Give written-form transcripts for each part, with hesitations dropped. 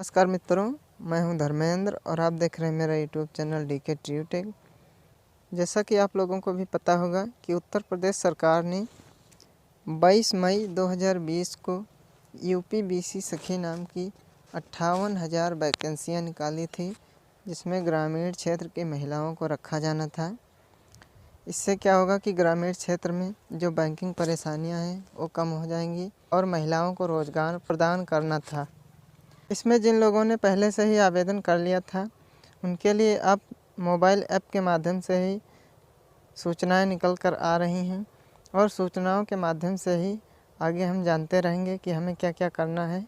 नमस्कार मित्रों, मैं हूं धर्मेंद्र और आप देख रहे हैं मेरा यूट्यूब चैनल डीके ट्यूटेक। जैसा कि आप लोगों को भी पता होगा कि उत्तर प्रदेश सरकार ने 22 मई 2020 को यूपी बीसी सखी नाम की 58,000 वैकेंसियाँ निकाली थी, जिसमें ग्रामीण क्षेत्र की महिलाओं को रखा जाना था। इससे क्या होगा कि ग्रामीण क्षेत्र में जो बैंकिंग परेशानियां हैं वो कम हो जाएंगी और महिलाओं को रोज़गार प्रदान करना था। इसमें जिन लोगों ने पहले से ही आवेदन कर लिया था उनके लिए अब मोबाइल ऐप के माध्यम से ही सूचनाएं निकल कर आ रही हैं और सूचनाओं के माध्यम से ही आगे हम जानते रहेंगे कि हमें क्या क्या करना है।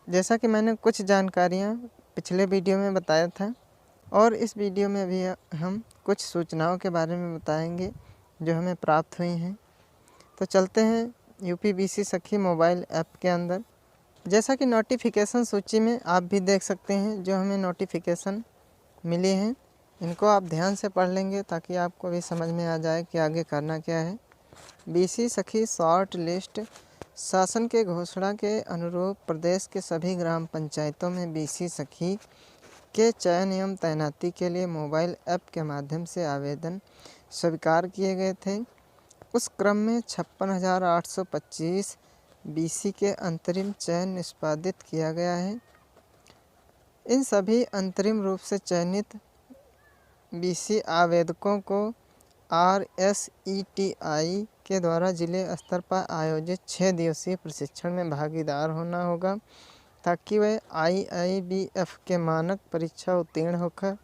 जैसा कि मैंने कुछ जानकारियां पिछले वीडियो में बताया था और इस वीडियो में भी हम कुछ सूचनाओं के बारे में बताएंगे जो हमें प्राप्त हुई हैं। तो चलते हैं यूपी बीसी सखी मोबाइल ऐप के अंदर। जैसा कि नोटिफिकेशन सूची में आप भी देख सकते हैं जो हमें नोटिफिकेशन मिले हैं, इनको आप ध्यान से पढ़ लेंगे ताकि आपको भी समझ में आ जाए कि आगे करना क्या है। बीसी सखी शॉर्ट लिस्ट। शासन के घोषणा के अनुरूप प्रदेश के सभी ग्राम पंचायतों में बीसी सखी के चयन एवं तैनाती के लिए मोबाइल ऐप के माध्यम से आवेदन स्वीकार किए गए थे। उस क्रम में 56,825 बीसी के अंतरिम चयन निष्पादित किया गया है। इन सभी अंतरिम रूप से चयनित बीसी आवेदकों को RSETI के द्वारा जिले स्तर पर आयोजित 6 दिवसीय प्रशिक्षण में भागीदार होना होगा ताकि वे IIBF के मानक परीक्षा उत्तीर्ण होकर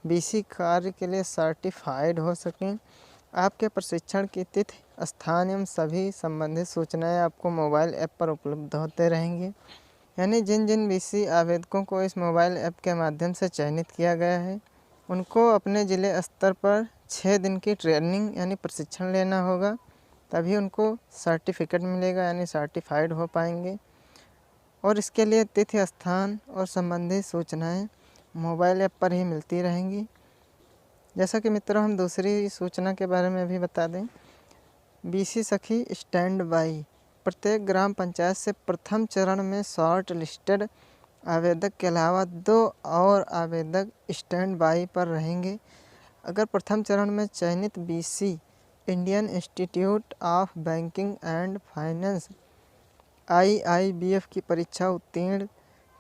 बीसी कार्य के लिए सर्टिफाइड हो सकें। आपके प्रशिक्षण की तिथि, स्थान एवं सभी संबंधित सूचनाएं आपको मोबाइल ऐप पर उपलब्ध होते रहेंगे। यानी जिन जिन बीसी आवेदकों को इस मोबाइल ऐप के माध्यम से चयनित किया गया है उनको अपने ज़िले स्तर पर 6 दिन की ट्रेनिंग यानी प्रशिक्षण लेना होगा, तभी उनको सर्टिफिकेट मिलेगा यानी सर्टिफाइड हो पाएंगे। और इसके लिए तिथि, स्थान और संबंधित सूचनाएं मोबाइल ऐप पर ही मिलती रहेंगी। जैसा कि मित्रों हम दूसरी सूचना के बारे में भी बता दें, बीसी सखी स्टैंड बाई। प्रत्येक ग्राम पंचायत से प्रथम चरण में शॉर्ट लिस्टेड आवेदक के अलावा 2 और आवेदक स्टैंड बाई पर रहेंगे। अगर प्रथम चरण में चयनित BC Indian institute of banking and finance IIBF की परीक्षा उत्तीर्ण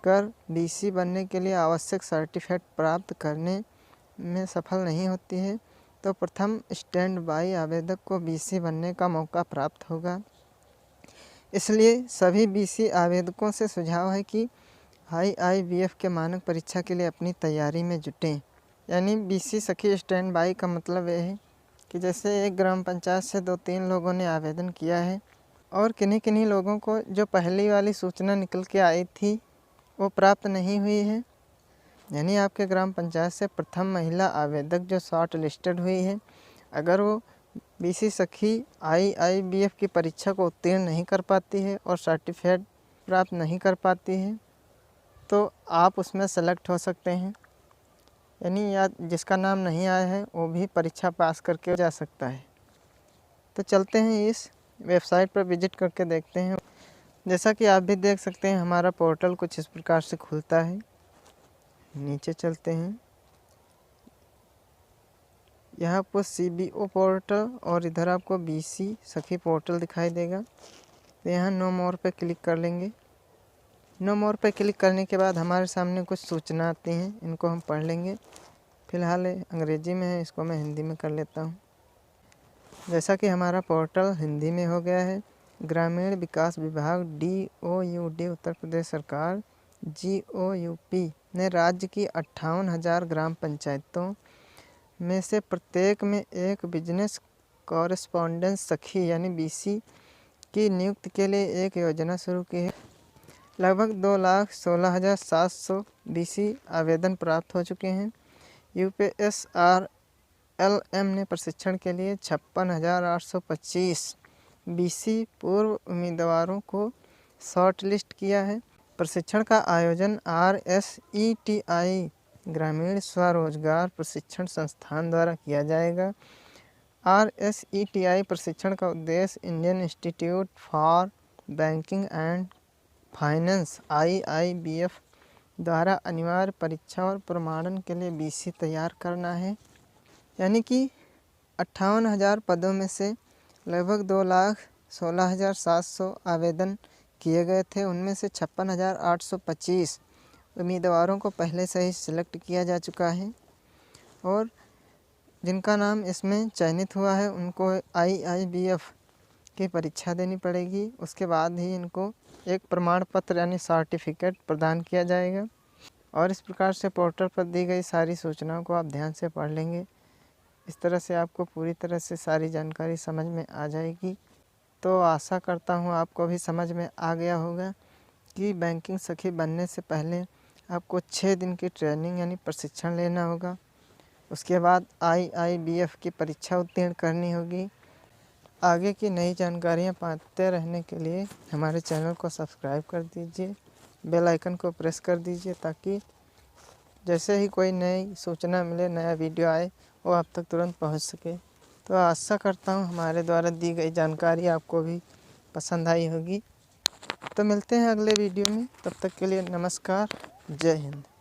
कर बीसी बनने के लिए आवश्यक सर्टिफिकेट प्राप्त करने में सफल नहीं होती है तो प्रथम स्टैंड बाई आवेदक को बीसी बनने का मौका प्राप्त होगा। इसलिए सभी बीसी आवेदकों से सुझाव है कि IIBF के मानक परीक्षा के लिए अपनी तैयारी में जुटें। यानी बीसी सखी स्टैंड बाई का मतलब यह है कि जैसे एक ग्राम पंचायत से 2-3 लोगों ने आवेदन किया है और किन्हीं किन्हीं लोगों को जो पहली वाली सूचना निकल के आई थी वो प्राप्त नहीं हुई है, यानी आपके ग्राम पंचायत से प्रथम महिला आवेदक जो शॉर्ट लिस्टेड हुई है, अगर वो बीसी सखी IIBF की परीक्षा को उत्तीर्ण नहीं कर पाती है और सर्टिफिकेट प्राप्त नहीं कर पाती है तो आप उसमें सेलेक्ट हो सकते हैं। यानी या जिसका नाम नहीं आया है वो भी परीक्षा पास करके जा सकता है। तो चलते हैं इस वेबसाइट पर विजिट करके देखते हैं। जैसा कि आप भी देख सकते हैं हमारा पोर्टल कुछ इस प्रकार से खुलता है। नीचे चलते हैं, यहाँ पर CBO पोर्टल और इधर आपको बीसी सखी पोर्टल दिखाई देगा। तो यहाँ नो मोर पे क्लिक कर लेंगे। नो मोर पे क्लिक करने के बाद हमारे सामने कुछ सूचना आती हैं, इनको हम पढ़ लेंगे। फ़िलहाल अंग्रेजी में है, इसको मैं हिंदी में कर लेता हूँ। जैसा कि हमारा पोर्टल हिंदी में हो गया है, ग्रामीण विकास विभाग DOUD उत्तर प्रदेश सरकार GOUP ने राज्य की 58,000 ग्राम पंचायतों में से प्रत्येक में एक बिजनेस कॉरेस्पॉन्डेंस सखी यानी बीसी की नियुक्ति के लिए एक योजना शुरू की है। लगभग 2,16,700 बीसी आवेदन प्राप्त हो चुके हैं। UPSRLM ने प्रशिक्षण के लिए 56,825 बीसी पूर्व उम्मीदवारों को शॉर्टलिस्ट किया है। प्रशिक्षण का आयोजन RSETI ग्रामीण स्वरोजगार प्रशिक्षण संस्थान द्वारा किया जाएगा। RSETI प्रशिक्षण का उद्देश्य Indian institute for banking and finance IIBF द्वारा अनिवार्य परीक्षा और प्रमाणन के लिए BC तैयार करना है। यानी कि 58,000 पदों में से लगभग 2,16,700 आवेदन किए गए थे। उनमें से 56,825 उम्मीदवारों को पहले से ही सिलेक्ट किया जा चुका है और जिनका नाम इसमें चयनित हुआ है उनको IIBF की परीक्षा देनी पड़ेगी। उसके बाद ही इनको एक प्रमाण पत्र यानी सर्टिफिकेट प्रदान किया जाएगा। और इस प्रकार से पोर्टल पर दी गई सारी सूचनाओं को आप ध्यान से पढ़ लेंगे। इस तरह से आपको पूरी तरह से सारी जानकारी समझ में आ जाएगी। तो आशा करता हूँ आपको भी समझ में आ गया होगा कि बैंकिंग सखी बनने से पहले आपको 6 दिन की ट्रेनिंग यानी प्रशिक्षण लेना होगा। उसके बाद IIBF की परीक्षा उत्तीर्ण करनी होगी। आगे की नई जानकारियाँ पाते रहने के लिए हमारे चैनल को सब्सक्राइब कर दीजिए, बेल आइकन को प्रेस कर दीजिए ताकि जैसे ही कोई नई सूचना मिले, नया वीडियो आए, वो आप तक तुरंत पहुंच सके। तो आशा करता हूं हमारे द्वारा दी गई जानकारी आपको भी पसंद आई होगी। तो मिलते हैं अगले वीडियो में, तब तक के लिए नमस्कार, जय हिंद।